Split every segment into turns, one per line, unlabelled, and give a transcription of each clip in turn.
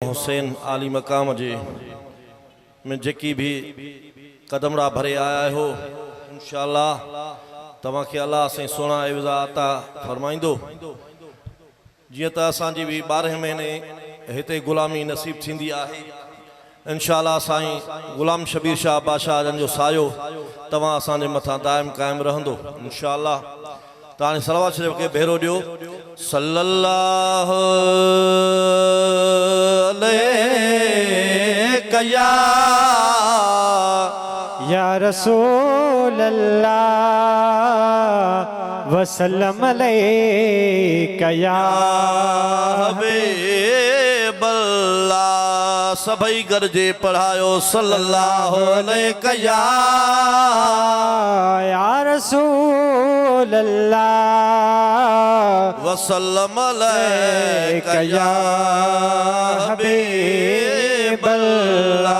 हुसैन आली मकाम जे में जेकी भी कदमड़ा भरे आया हो इंशाअल्लाह तवा के अल्लाह से सोना एवज़ा अता फरमाइंदो। जिया त असांजी भी 12 महीने हिते गुलामी नसीब थींदी आहे इंशाअल्लाह साईं गुलाम शबीर शाह बादशाह जन जो सायो तवा असांजे मथा दायम कायम रहंदो इंशाअल्लाह। ताने सलवात शरीफ के भेरो दियो सल्लल्लाहु अलैहि
या रसूल अल्लाह वसल्लम अलैका या
हबीब अल्लाह। सभई गरजे पढ़ायो सल्लल्लाहु अलैहि
या रसूल अल्लाह
वसल्लम अलैका या हबीब अल्लाह।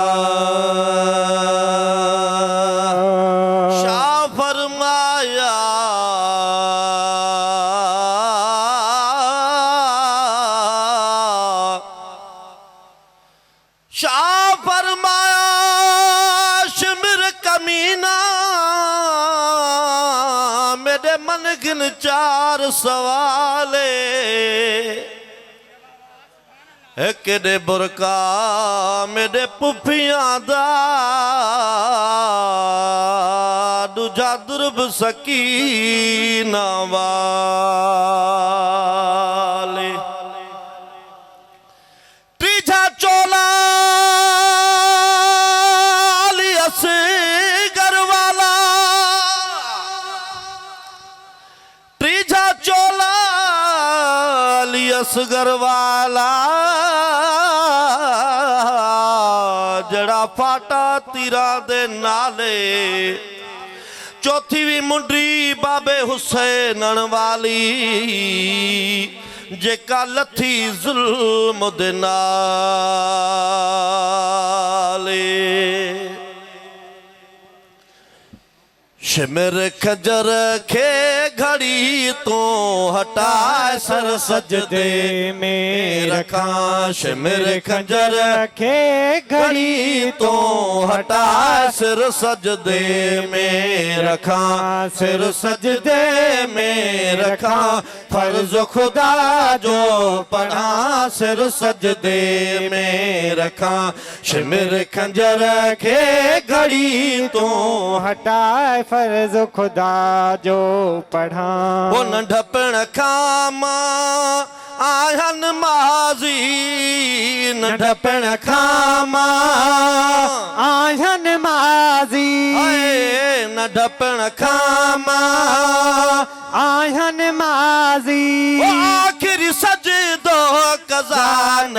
शाह फरमाया शाह फरमाया शिमर कमीना मेरे मन गिन 4 सवाले केड़े बुरका मेरे पुफियां दा दूजा दुर्ब सकीना वाले तीजा चोला अली असगर वाला तीजा चोला अली असगर वाला जड़ा फाटा तीरा दे नाले चौथी भी मुंडी बाबे हुसैन वाली जेका लथी जुल्म दे नाले। शिमर खजर के घड़ी तो हटाए सर सजदे में रखा शिमर खजर
के
घड़ी तो हटाए सिर सजदे में रखा सिर सजदे में रखा फर्ज खुदा जो पढ़ा सिर सजदे में रखा शिमर खंजर के घड़ी तो
हटाए फर्ज खुदा जो पढ़ा
वो नंढपण खामा आयन माजी नंढपण खामा
आयन माजी
नंढपण खामा
आयन माजी
आखिर सजदो कज़ान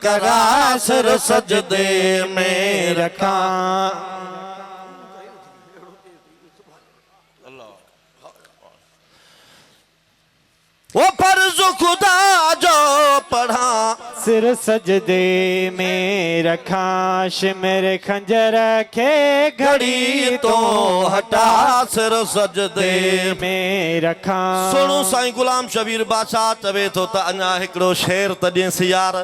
करा सिर सजदे में रखा। वो फर्ज खुदा जो पढ़ा
सिर सजदे में रखा शिमर खंजर के
घड़ी तो हटा सिर सजदे
में रखा।
सुनो साईं गुलाम शबीर बादशाह चवे तो त अञा हिकिड़ो शेर तॾहिं सियार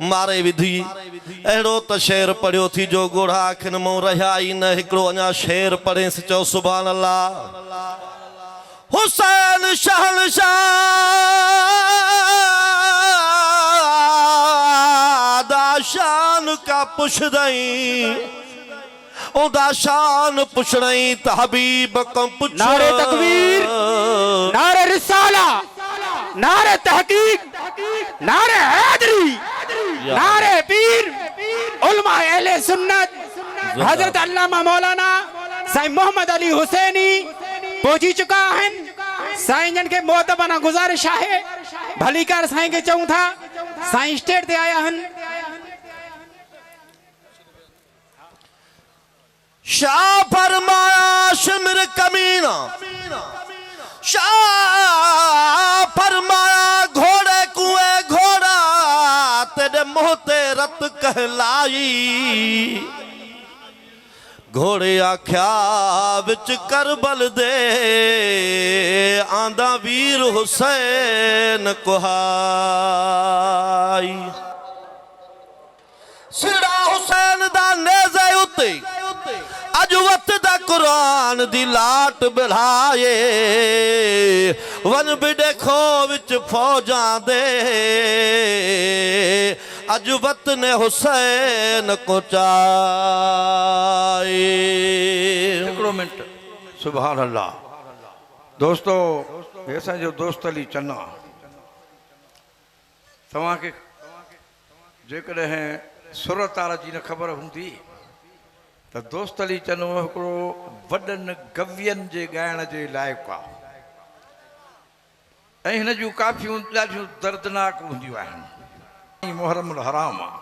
मारे विधी अहिड़ो त शेर पढ़ियो थी जो ॻोढ़ा अखियुनि मां रहिया ई न हिकिड़ो अञा शेर पढ़ेसि चओ सुभान अल्लाह। हुसैन शहंशाह दा शान का पुछदई ओदा शान पुछणई त हबीब को पुछ।
नारे तकबीर नारे रिसाला नारे तहकीक नारे हैदरी नारे पीर उलमा अहले सुन्नत हजरत अल्लामा मौलाना साईं मोहम्मद अली हुसैनी पहुंची चुका है। साईं जन के मोहतबना गुजारिश है भली कर साईं के चऊं था साईं स्टेट ते आया हन।
शाह फरमाया शिमर कमीना शाह फरमाया घोड़े कुए घोड़ा तेरे मुंह ते रत कहलाई घोड़े आख्या विच करबल दे आंदा वीर हुसैन कुहाई। उते अज वक्त दा कुरान दी लाट बिलाए वन भी देखो विच फौजां दे अज वत ने हुसैन को चाए।
हिकिड़ो मिनट सुभान अल्लाह। दोस्तो हे असांजो दोस्त अली चन्ना तव्हांखे जेकॾहिं सुर तार जी न ख़बर हूंदी त दोस्त अली चन्नो हिकिड़ो वॾनि गवियनि जे ॻाइण जे लाइक़ु आहे ऐं हिन जूं काफ़ियूं ॾाढियूं दर्दनाक हूंदियूं आहिनि। मुहर्रम हराम आहे,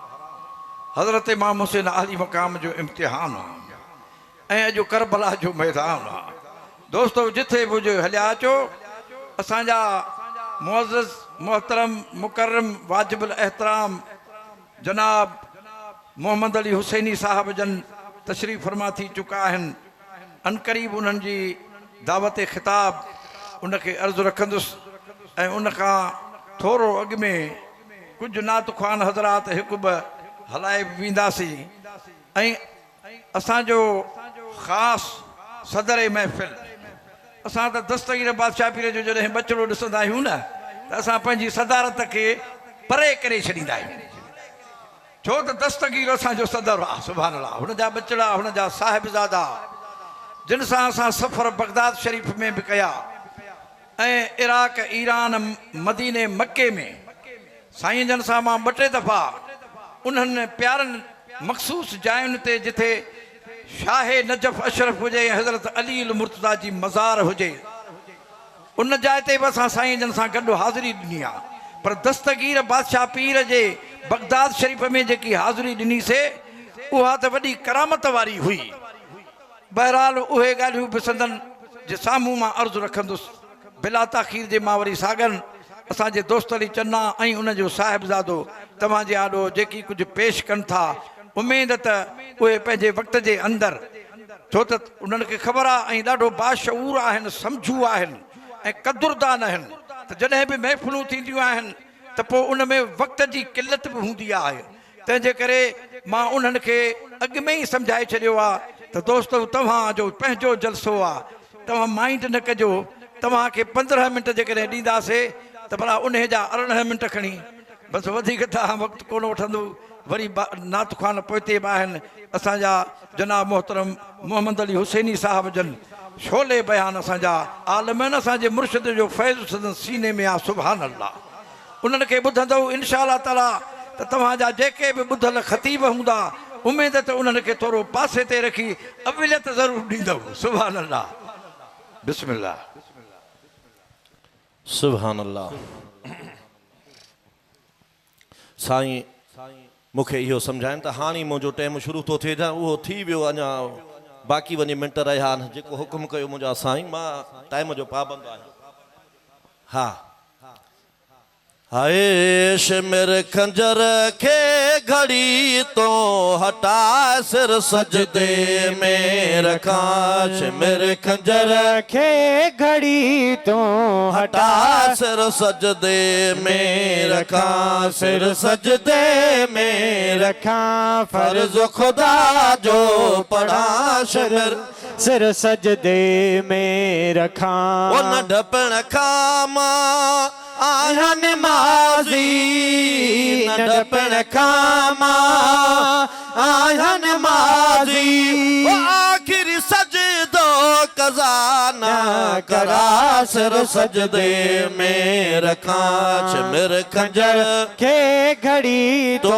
हज़रत इमाम हुसैन आली मक़ाम जो इम्तिहान आहे ऐं अॼु करबला जो मैदान आहे। दोस्तो जिथे बि हुजे हलिया अचो। असांजा मुअज़्ज़ज़ मोहतरम मुकर्रम वाजिबुल एहतराम जनाब मोहम्मद अली हुसैनी साहब जन तशरीफ़ फरमा थी चुका आहिनि। अनक़रीब उन्हनि जी दावत ख़िताब उनखे अर्ज़ु रखंदुसि ऐं उनखां थोरो अॻु में कुझु नात ख़्वान हज़रात हिकु ॿ हलाए वेंदासीं ऐं असांजो ख़ासि सदर महफ़िल असां त दस्तगीर बादशाह पीर जो जॾहिं बचिड़ो ॾिसंदा आहियूं न त असां पंहिंजी सदारत खे परे करे छॾींदा आहियूं छो त दस्तगीर असांजो सदर आहे। सुभान अल्लाह। हुन जा बचिड़ा हुन जा साहिबज़ादा जिन सां असां सफ़र बगदाद शरीफ़ में बि कया ऐं इराक ईरान मदीने मके में साईं जन सां मां ॿ टे दफ़ा उन्हनि प्यारनि मख़सूस जायुनि ते जिथे शाह नजफ़ अशरफ हुजे हज़रत अली मुर्तज़ा जी मज़ार हुजे उन जाइ ते बि असां साईं जन सां गॾु हाज़िरी ॾिनी आहे। पर दस्तगीर बादशाह पीर जे बगदाद शरीफ़ में जेकी हाज़िरी ॾिनीसीं उहा त वॾी करामत वारी हुई। बहरहाल उहे ॻाल्हियूं बि संदन जे साम्हूं मां अर्ज़ु रखंदुसि। बिला ताख़ीर जे मां वरी सागन असांजे दोस्त अली चन्ना ऐं उनजो साहिबज़ादो तव्हांजे आॾो जेकी कुझु पेश कनि था उमेद त उहे पंहिंजे वक़्त जे अंदरि छो त उन्हनि खे ख़बर आहे ऐं ॾाढो बाशऊर आहिनि सम्झू आहिनि ऐं क़दुरदान आहिनि त जॾहिं बि महफ़िलूं थींदियूं आहिनि त पोइ उन में वक़्त जी किलत बि हूंदी आहे। तंहिंजे करे मां उन्हनि खे अॻु में ई सम्झाए छॾियो आहे त दोस्तो तव्हांजो पंहिंजो जलसो आहे तव्हां माइंड न कजो। तव्हांखे 15 मिंट जेकॾहिं ॾींदासीं त भला उन जा 18 मिंट खणी बसि वधीक तव्हां वक़्तु कोन वठंदो। वरी नात ख़्वान पोइते बि आहिनि असांजा जनाब मोहतरम मोहम्मद अली हुसैनी साहब जन शोले बयान असांजा आलम आहिनि असांजे मुर्शिद जो फैज़ सदन सीने में आहे। सुभान अल्लाह। उन्हनि खे ॿुधंदव इनशा अल्लाह ताला त तव्हांजा जेके बि ॿुधल ख़तीब हूंदा उमेद त उन्हनि खे थोरो पासे ते रखी अविलियत ज़रूरु ॾींदव। सुभान अल्लाह। बिस्मिल्लाह।
सुभान अल्लाह। साईं मूंखे इहो सम्झाइनि त हाणे मुंहिंजो टाइम शुरू थो थिए उहो थी वियो अञा बाक़ी वञी मिंट रहिया आहिनि जेको हुकुम कयो मुंहिंजा साईं मां टाइम जो पाबंद आहियां। हा हाय शिमिर खंजर खे घड़ी तो हटा सिर सजदे में रखां शिमिर खंजर
खे घड़ी तो
हटा सिर सजदे में रखां सिर सजदे में
रखां
फर्ज खुदा जो पढ़ा शिमिर
सिर सजदे में रखां
ओ न ढपण खामा आया नमाज़ी न ढपण खामा आया नमाज़ी ओ आखिरी सजदो कज़ा न करा सिर सजदे में रखां शिमिर खंजर
के घड़ी
तो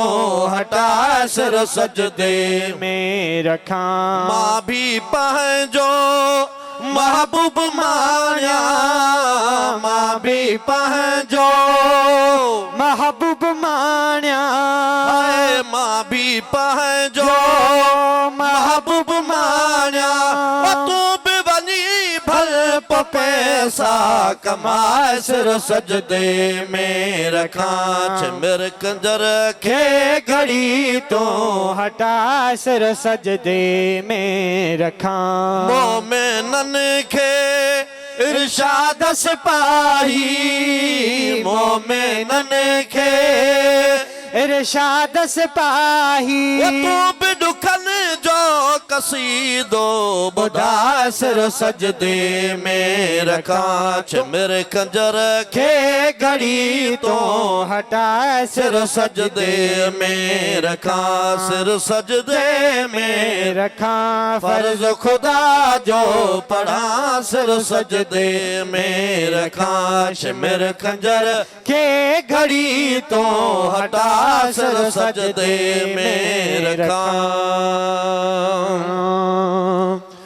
हटा सिर सजदे
में रखां
मां भी पंहिंजो महबूब मानिया मां भी पंहिंजो
महबूब मानिया
मां भी पंहिंजो महबूब मानिया तू बि वञी भल पैसा कमाए सिर सजदे में रखां शिमिर खंजर
के घड़ी तो हटा सिर सजदे में रखां
मोमिनन खे इरशाद सिपाही मोमिनन खे
इरशाद सिपाही
तू बि दुखन जो कसीदो बुधा सिर सजदे में रखा मेरे खंजर
के घड़ी तो हटा
सिर सजदे में रखा सिर सजदे में
रखा
फर्ज खुदा जो पढ़ा सिर सजदे में रखा मेरे खंजर
के घड़ी
तो हटा सिर सजदे में रखा